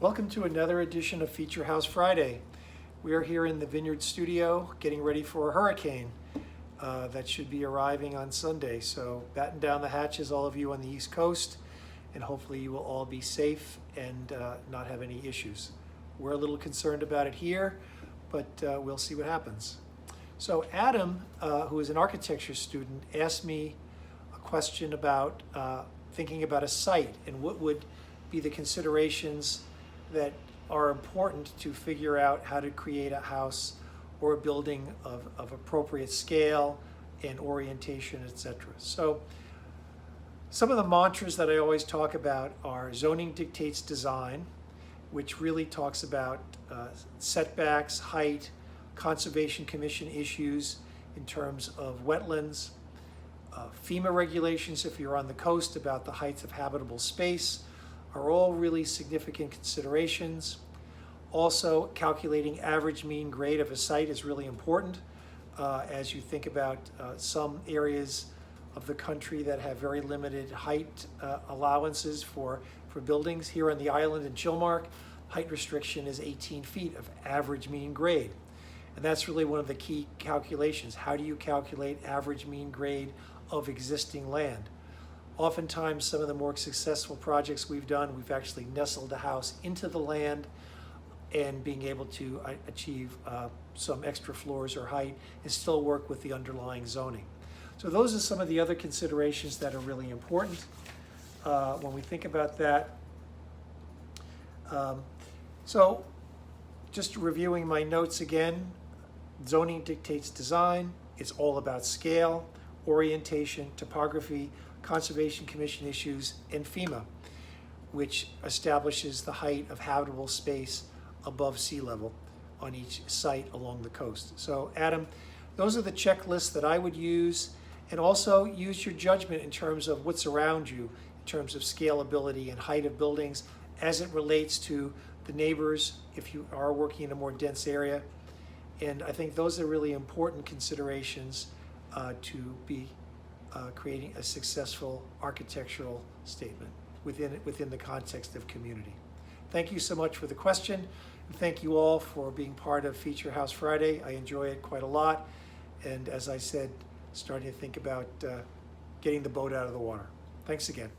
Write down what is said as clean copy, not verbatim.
Welcome to another edition of Feature House Friday. We are here in the Vineyard studio getting ready for a hurricane that should be arriving on Sunday. So batten down the hatches, all of you on the East Coast, and hopefully you will all be safe and not have any issues. We're a little concerned about it here, but we'll see what happens. So Adam, who is an architecture student, asked me a question about thinking about a site and what would be the considerations that are important to figure out how to create a house or a building of appropriate scale and orientation, etc. So some of the mantras that I always talk about are zoning dictates design, which really talks about setbacks, height, Conservation Commission issues in terms of wetlands, FEMA regulations if you're on the coast about the heights of habitable space are all really significant considerations. Also, calculating average mean grade of a site is really important as you think about some areas of the country that have very limited height allowances for buildings. Here on the island in Chilmark, height restriction is 18 feet of average mean grade. And that's really one of the key calculations. How do you calculate average mean grade of existing land? Oftentimes, some of the more successful projects we've done, we've actually nestled a house into the land and being able to achieve some extra floors or height and still work with the underlying zoning. So those are some of the other considerations that are really important when we think about that. So just reviewing my notes again, zoning dictates design. It's all about scale, orientation, topography, Conservation Commission issues, and FEMA, which establishes the height of habitable space above sea level on each site along the coast. So Adam, those are the checklists that I would use, and also use your judgment in terms of what's around you, in terms of scalability and height of buildings as it relates to the neighbors if you are working in a more dense area. And I think those are really important considerations to be creating a successful architectural statement within the context of community. Thank you so much for the question. And thank you all for being part of Feature House Friday. I enjoy it quite a lot. And as I said, starting to think about getting the boat out of the water. Thanks again.